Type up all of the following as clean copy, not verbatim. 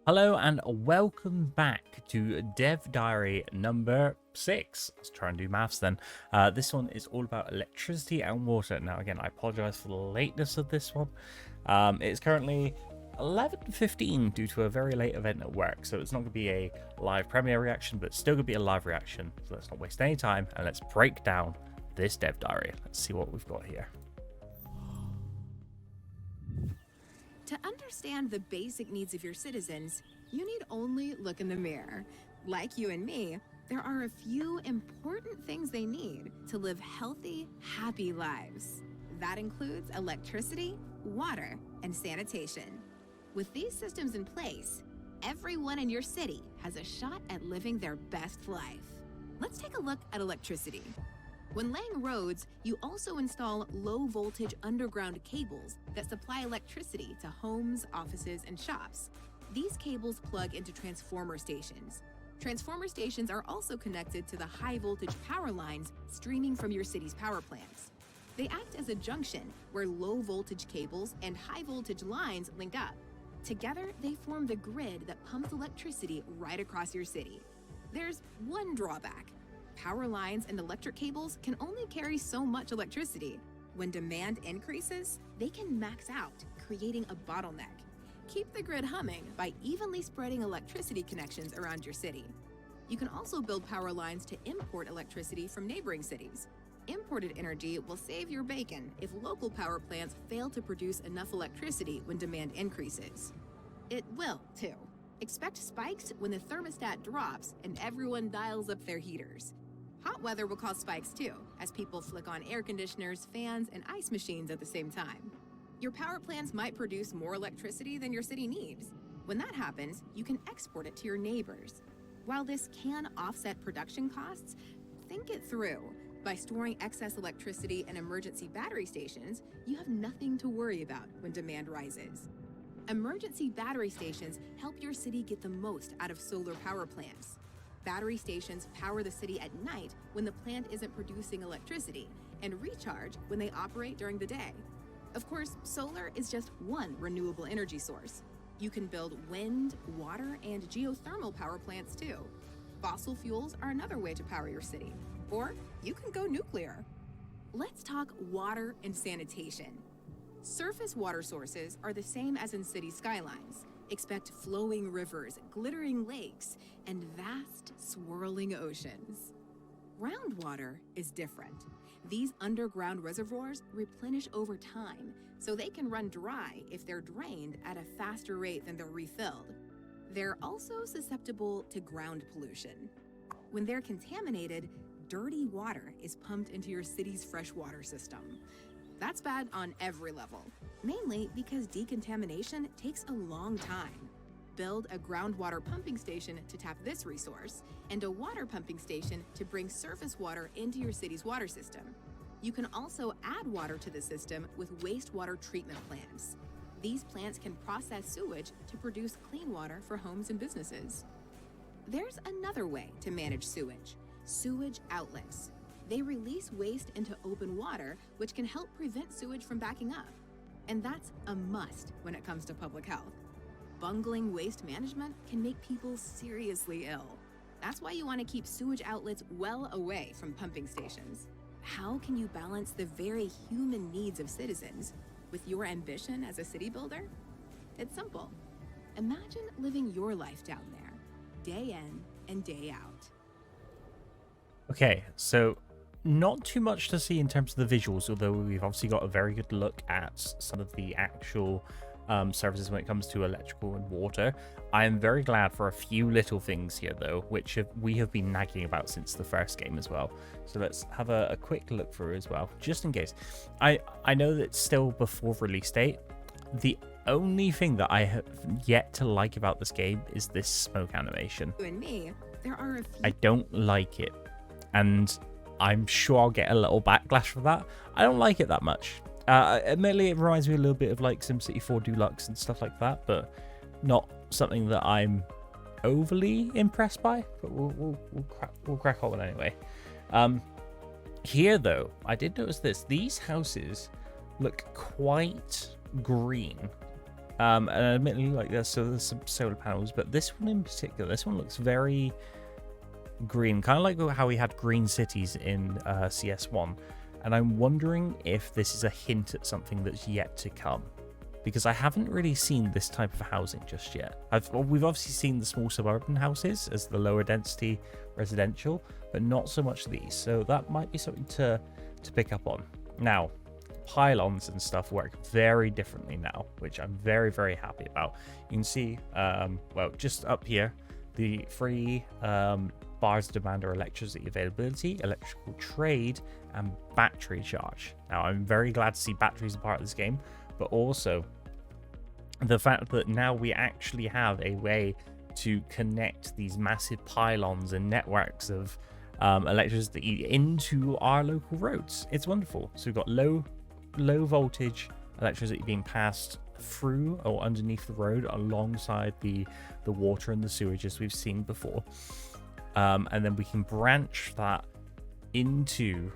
Hello and welcome back to Dev Diary number 6. Let's try and do maths then. This one is all about electricity and water. Now again, I apologize for the lateness of this one. It's currently 11:15 due to a very late event at work, so it's not going to be a live premiere reaction, but still going to be a live reaction. So let's not waste any time and let's break down this Dev Diary. Let's see what we've got here. To understand the basic needs of your citizens, you need only look in the mirror. Like you and me, there are a few important things they need to live healthy, happy lives. That includes electricity, water, and sanitation. With these systems in place, everyone in your city has a shot at living their best life. Let's take a look at electricity. When laying roads, you also install low-voltage underground cables that supply electricity to homes, offices, and shops. These cables plug into transformer stations. Transformer stations are also connected to the high-voltage power lines streaming from your city's power plants. They act as a junction where low-voltage cables and high-voltage lines link up. Together, they form the grid that pumps electricity right across your city. There's one drawback. Power lines and electric cables can only carry so much electricity. When demand increases, they can max out, creating a bottleneck. Keep the grid humming by evenly spreading electricity connections around your city. You can also build power lines to import electricity from neighboring cities. Imported energy will save your bacon if local power plants fail to produce enough electricity when demand increases. It will, too. Expect spikes when the thermostat drops and everyone dials up their heaters. Hot weather will cause spikes too, as people flick on air conditioners, fans, and ice machines at the same time. Your power plants might produce more electricity than your city needs. When that happens, you can export it to your neighbors. While this can offset production costs, think it through. By storing excess electricity in emergency battery stations, you have nothing to worry about when demand rises. Emergency battery stations help your city get the most out of solar power plants. Battery stations power the city at night when the plant isn't producing electricity and recharge when they operate during the day. Of course, solar is just one renewable energy source. You can build wind, water, and geothermal power plants too. Fossil fuels are another way to power your city. Or you can go nuclear. Let's talk water and sanitation. Surface water sources are the same as in Cities Skylines. Expect flowing rivers, glittering lakes, and vast, swirling oceans. Groundwater is different. These underground reservoirs replenish over time, so they can run dry if they're drained at a faster rate than they're refilled. They're also susceptible to ground pollution. When they're contaminated, dirty water is pumped into your city's freshwater system. That's bad on every level, mainly because decontamination takes a long time. Build a groundwater pumping station to tap this resource, and a water pumping station to bring surface water into your city's water system. You can also add water to the system with wastewater treatment plants. These plants can process sewage to produce clean water for homes and businesses. There's another way to manage sewage: sewage outlets. They release waste into open water, which can help prevent sewage from backing up. And that's a must when it comes to public health. Bungling waste management can make people seriously ill. That's why you want to keep sewage outlets well away from pumping stations. How can you balance the very human needs of citizens with your ambition as a city builder? It's simple. Imagine living your life down there, day in and day out. Okay, so not too much to see in terms of the visuals, although we've obviously got a very good look at some of the actual services when it comes to electrical and water. I am very glad for a few little things here, though, which we have been nagging about since the first game as well. So let's have a quick look through as well, just in case. I know that it's still before release date. The only thing that I have yet to like about this game is this smoke animation. You and me, there are a few. I don't like it, and I'm sure I'll get a little backlash for that. I don't like it that much. Admittedly, it reminds me a little bit of like SimCity 4 Deluxe and stuff like that, but not something that I'm overly impressed by. But we'll crack on anyway. Here, though, I did notice this. These houses look quite green. And admittedly, like there's some solar panels, but this one in particular, this one looks very green, kind of like how we had green cities in CS1. And I'm wondering if this is a hint at something that's yet to come, because I haven't really seen this type of housing just yet. We've obviously seen the small suburban houses as the lower density residential, but not so much these. So that might be something to pick up on. Now, pylons and stuff work very differently now, which I'm very, very happy about. You can see, well, just up here, the free bars of demand or electricity availability, electrical trade, and battery charge. Now, I'm very glad to see batteries a part of this game, but also the fact that now we actually have a way to connect these massive pylons and networks of electricity into our local roads. It's wonderful. So we've got low voltage electricity being passed through or underneath the road alongside the water and the sewage as we've seen before. And then we can branch that into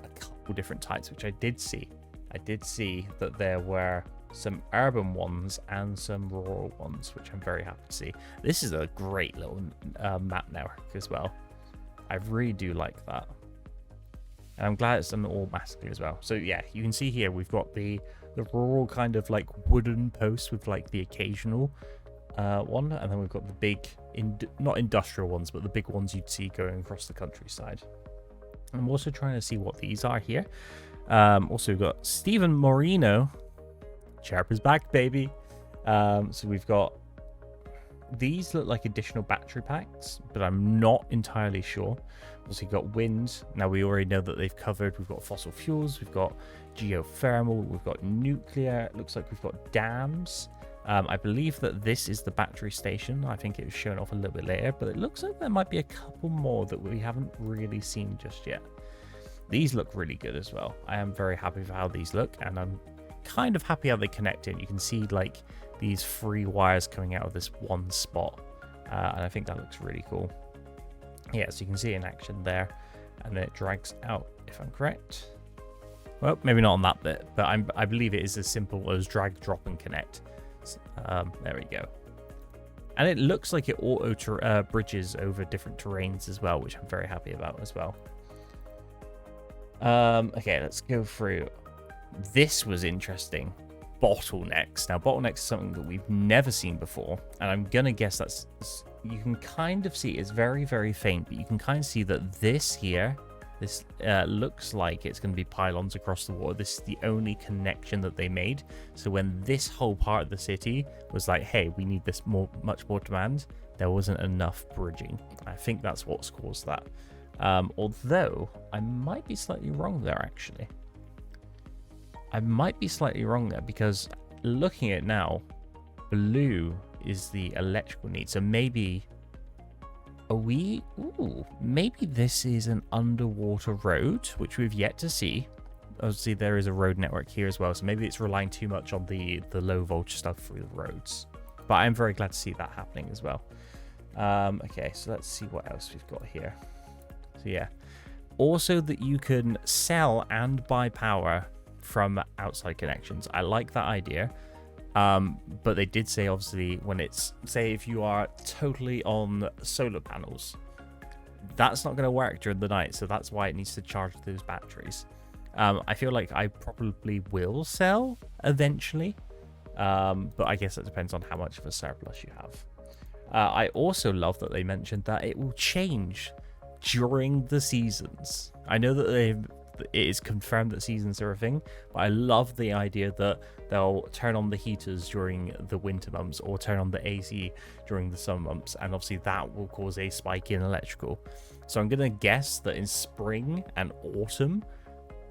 a couple different types, which I did see. I did see that there were some urban ones and some rural ones, which I'm very happy to see. This is a great little map network as well. I really do like that. And I'm glad it's done automatically as well. So yeah, you can see here we've got the rural kind of like wooden posts with like the occasional one, and then we've got the big, not industrial ones, but the big ones you'd see going across the countryside. I'm also trying to see what these are here. Also, we've got Stephen Moreno. Chirp is back, baby. So we've got these look like additional battery packs, but I'm not entirely sure. Also, we've got wind. Now, we already know that they've covered. We've got fossil fuels. We've got geothermal. We've got nuclear. It looks like we've got dams. I believe that this is the battery station. I think it was shown off a little bit later, but it looks like there might be a couple more that we haven't really seen just yet. These look really good as well. I am very happy with how these look, and I'm kind of happy how they connect in. You can see like these three wires coming out of this one spot, and I think that looks really cool. Yeah, so you can see it in action there, and then it drags out, if I'm correct. Well, maybe not on that bit, but I believe it is as simple as drag, drop, and connect. There we go. And it looks like it auto bridges over different terrains as well, which I'm very happy about as well. Okay, let's go through. This was interesting. Bottlenecks. Now, bottlenecks is something that we've never seen before, and I'm gonna guess that's, you can kind of see it's very, very faint, but you can kind of see that this here, this looks like it's going to be pylons across the water. This is the only connection that they made. So when this whole part of the city was like, hey, we need this much more demand, there wasn't enough bridging. I think that's what's caused that. Although I might be slightly wrong there, actually. I might be slightly wrong there, because looking at it now, blue is the electrical need. So maybe maybe this is an underwater road, which we've yet to see. Obviously, there is a road network here as well, so maybe it's relying too much on the low voltage stuff through the roads. But I'm very glad to see that happening as well. Okay, so let's see what else we've got here. So yeah, also that you can sell and buy power from outside connections. I like that idea. But they did say, obviously, when it's, say, if you are totally on solar panels, that's not going to work during the night. So that's why it needs to charge those batteries. I feel like I probably will sell eventually. But I guess it depends on how much of a surplus you have. I also love that they mentioned that it will change during the seasons. I know that it is confirmed that seasons are a thing, but I love the idea that they'll turn on the heaters during the winter months or turn on the AC during the summer months, and obviously that will cause a spike in electrical. So I'm going to guess that in spring and autumn,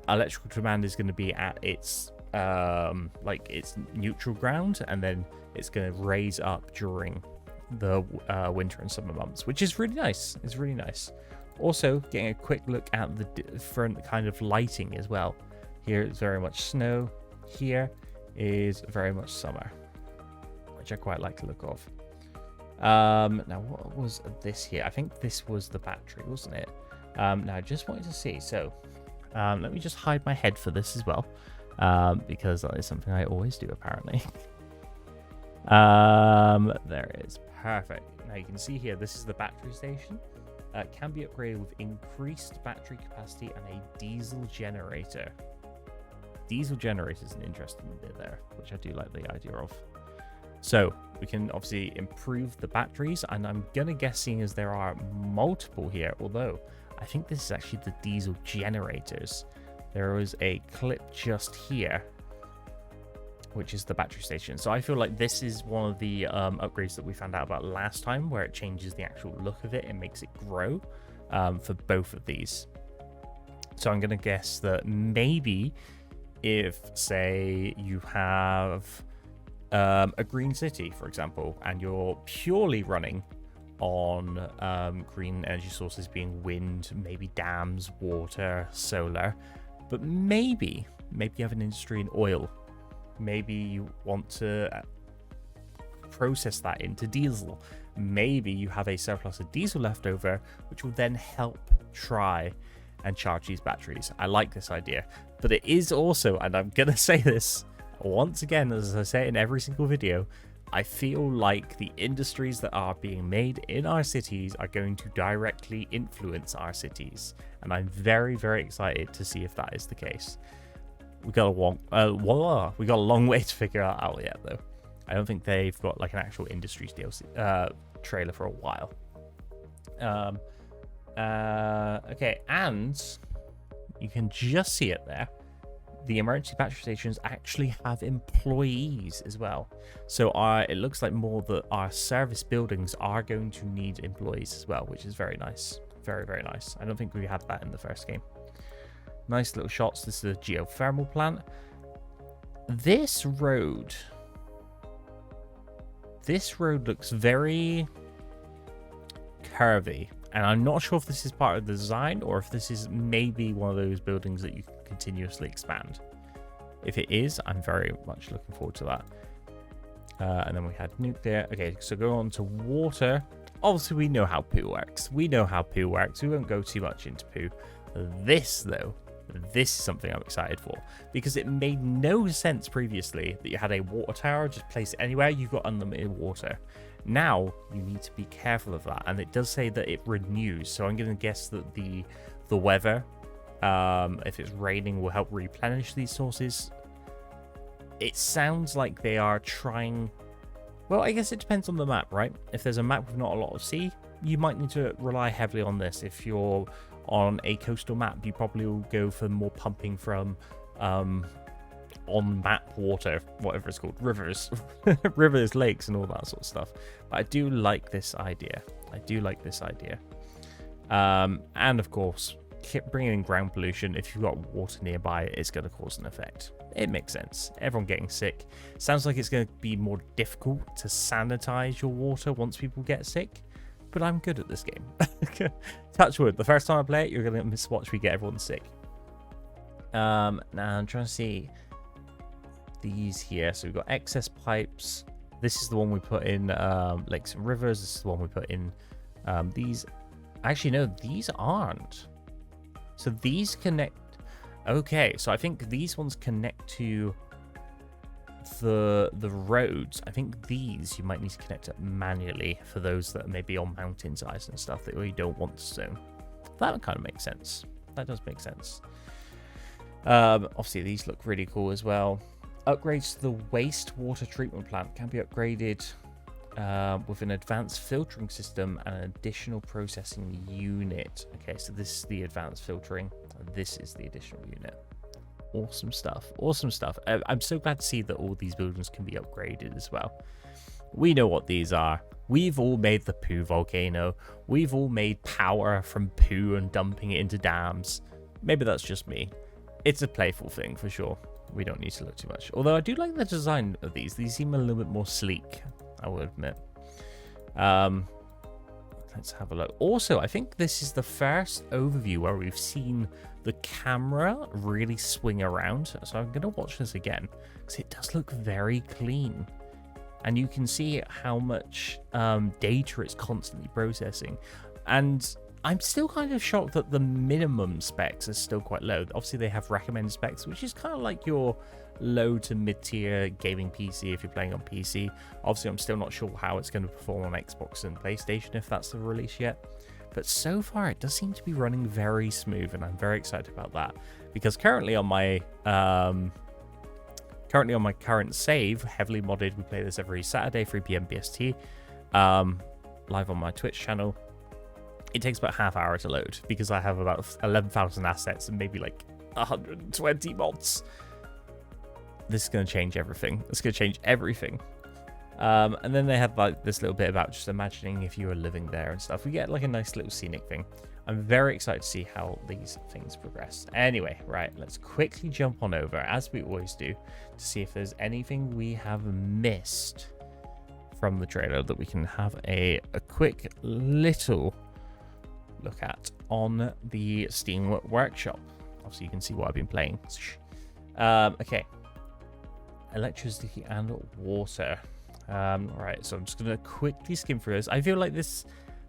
electrical demand is going to be at its like its neutral ground, and then it's going to raise up during the winter and summer months, which is really nice. It's really nice. Also, getting a quick look at the different kind of lighting as well. Here is very much snow. Here is very much summer, which I quite like the look of. Now, what was this here? I think this was the battery, wasn't it? Now, I just wanted to see. So, let me just hide my head for this as well, because that is something I always do, apparently. There it is. Perfect. Now you can see here, this is the battery station. Can be upgraded with increased battery capacity and a diesel generator. Diesel generator is an interesting bit there, which I do like the idea of. So we can obviously improve the batteries, and I'm gonna guess, seeing as there are multiple here, although I think this is actually the diesel generators. There was a clip just here, which is the battery station. So I feel like this is one of the upgrades that we found out about last time, where it changes the actual look of it and makes it grow for both of these. So I'm going to guess that maybe if, say, you have a green city, for example, and you're purely running on green energy sources being wind, maybe dams, water, solar, but maybe you have an industry in oil. Maybe you want to process that into diesel. Maybe you have a surplus of diesel left over, which will then help try and charge these batteries. I like this idea, but it is also, and I'm going to say this once again, as I say in every single video, I feel like the industries that are being made in our cities are going to directly influence our cities. And I'm very, very excited to see if that is the case. We got a long way to figure that out yet, though. I don't think they've got like an actual industries DLC trailer for a while. Okay, and you can just see it there. The emergency battery stations actually have employees as well. So it looks like more that our service buildings are going to need employees as well, which is very nice. Very, very nice. I don't think we had that in the first game. Nice little shots. This is a geothermal plant. This road looks very curvy, and I'm not sure if this is part of the design or if this is maybe one of those buildings that you can continuously expand. If it is, I'm very much looking forward to that. And then we had nuclear. Okay, so go on to water. Obviously, we know how poo works. We won't go too much into poo. This, though, this is something I'm excited for, because it made no sense previously that you had a water tower, just place it anywhere, you've got unlimited water. Now you need to be careful of that, and it does say that it renews, so I'm going to guess that the weather, if it's raining, will help replenish these sources. It sounds like they are trying, well, I guess it depends on the map, right? If there's a map with not a lot of sea, you might need to rely heavily on this. If you're on a coastal map, you probably will go for more pumping from on map water, whatever it's called, rivers, lakes, and all that sort of stuff. But I do like this idea. And of course, bringing in ground pollution. If you've got water nearby, it's going to cause an effect. It makes sense. Everyone getting sick. Sounds like it's going to be more difficult to sanitize your water once people get sick. But I'm good at this game. Touch wood. The first time I play it, you're going to watch me get everyone sick. Now I'm trying to see these here. So we've got excess pipes. This is the one we put in lakes and rivers. This is the one we put in these. Actually, no, these aren't. So these connect. Okay, so I think these ones connect to the roads. I think these you might need to connect it manually for those that may be on mountainsides and stuff that we don't want to zone. That kind of makes sense. That does make sense. Obviously these look really cool as well. Upgrades to the wastewater treatment plant can be upgraded with an advanced filtering system and an additional processing unit. Okay, so this is the advanced filtering, and this is the additional unit. Awesome stuff. Awesome stuff. I'm so glad to see that all these buildings can be upgraded as well. We know what these are. We've all made the poo volcano. We've all made power from poo and dumping it into dams. Maybe that's just me. It's a playful thing for sure. We don't need to look too much. Although I do like the design of these. These seem a little bit more sleek, I will admit. Let's have a look. Also, I think this is the first overview where we've seen the camera really swing around. So I'm going to watch this again because it does look very clean. And you can see how much data it's constantly processing. And I'm still kind of shocked that the minimum specs are still quite low. Obviously, they have recommended specs, which is kind of like your low to mid-tier gaming PC if you're playing on PC. Obviously, I'm still not sure how it's going to perform on Xbox and PlayStation if that's the release yet. But so far, it does seem to be running very smooth, and I'm very excited about that. Because currently on my current save, heavily modded, we play this every Saturday, 3 p.m. BST, live on my Twitch channel. It takes about half hour to load because I have about 11,000 assets and maybe like 120 mods. This is going to change everything. It's going to change everything. And then they have like this little bit about just imagining if you were living there and stuff. We get like a nice little scenic thing. I'm very excited to see how these things progress. Anyway, right, let's quickly jump on over, as we always do, to see if there's anything we have missed from the trailer that we can have a quick little look at on the Steam Workshop. Obviously, you can see what I've been playing. Okay. Electricity and water. Right, so I'm just going to quickly skim through this. I feel like this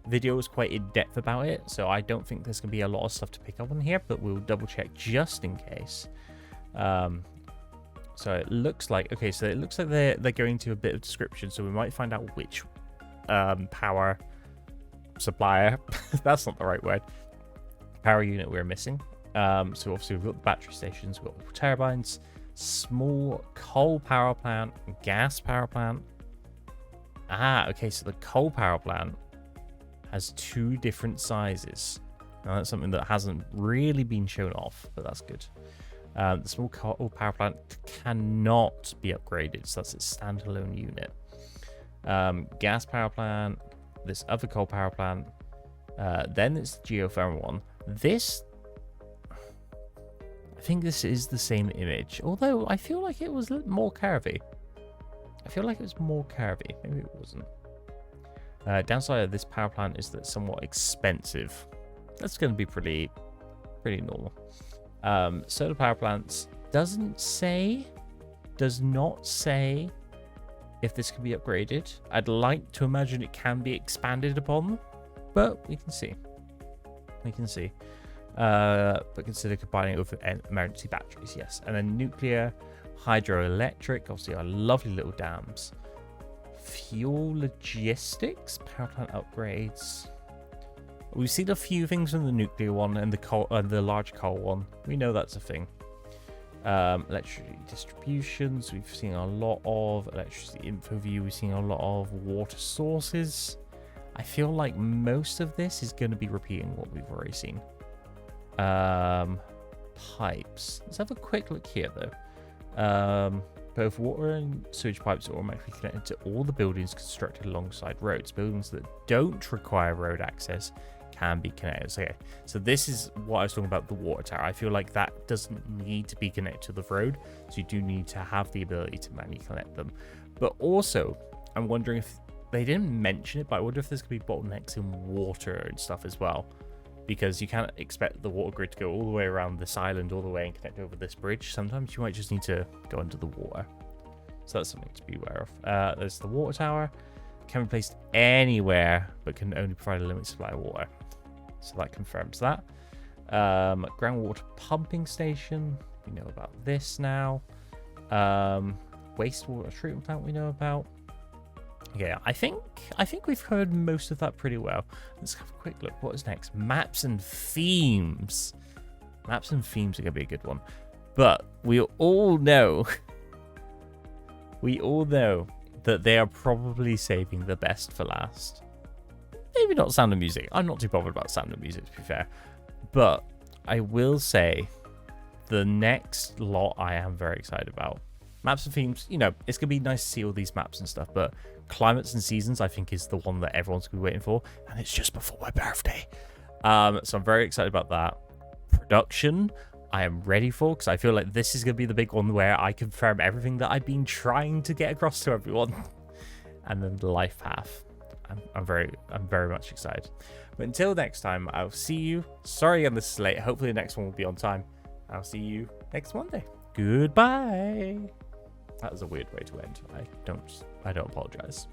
video is quite in-depth about it, so I don't think there's going to be a lot of stuff to pick up on here, but we'll double check just in case. So it looks like, okay, so it looks like they're going to a bit of description, so we might find out which power supplier, that's not the right word, power unit we're missing. So obviously we've got the battery stations, we've got turbines, small coal power plant, gas power plant. Okay, so the coal power plant has 2 different sizes. Now that's something that hasn't really been shown off, but that's good. The small coal power plant cannot be upgraded, so that's its standalone unit. Gas power plant, this other coal power plant, then it's the geothermal one. This, I think this is the same image, although I feel like it was more curvy. Maybe it wasn't. Downside of this power plant is that it's somewhat expensive. That's going to be pretty normal. Solar power plants does not say if this can be upgraded. I'd like to imagine it can be expanded upon, but we can see. But consider combining it with emergency batteries, yes. And then nuclear, hydroelectric, obviously our lovely little dams. Fuel logistics, power plant upgrades. We've seen a few things from the nuclear one and the large coal one. We know that's a thing. Electricity distributions, we've seen a lot of electricity info view. We've seen a lot of water sources. I feel like most of this is going to be repeating what we've already seen. Pipes. Let's have a quick look here though. Both water and sewage pipes are automatically connected to all the buildings constructed alongside roads. Buildings that don't require road access can be connected. So this is what I was talking about, the water tower. I feel like that doesn't need to be connected to the road, so you do need to have the ability to manually connect them. But also, I'm wondering if they didn't mention it, but I wonder if there's going to be bottlenecks in water and stuff as well. Because you can't expect the water grid to go all the way around this island, all the way and connect over this bridge. Sometimes you might just need to go under the water. So that's something to be aware of. There's the water tower. Can be placed anywhere, but can only provide a limited supply of water. So that confirms that. Groundwater pumping station. We know about this now. Wastewater treatment plant we know about. Yeah, I think we've heard most of that pretty well. Let's have a quick look. What is next? Maps and themes. Maps and themes are going to be a good one. But we all know that they are probably saving the best for last. Maybe not Sound of Music. I'm not too bothered about Sound of Music, to be fair. But I will say the next lot I am very excited about. Maps and themes, you know, it's going to be nice to see all these maps and stuff, but climates and seasons, I think, is the one that everyone's going to be waiting for, and it's just before my birthday. So I'm very excited about that. Production, I am ready for, because I feel like this is going to be the big one where I confirm everything that I've been trying to get across to everyone. And then the life path. I'm very much excited. But until next time, I'll see you. Sorry again, this is late. Hopefully the next one will be on time. I'll see you next Monday. Goodbye. That was a weird way to end. I don't apologize.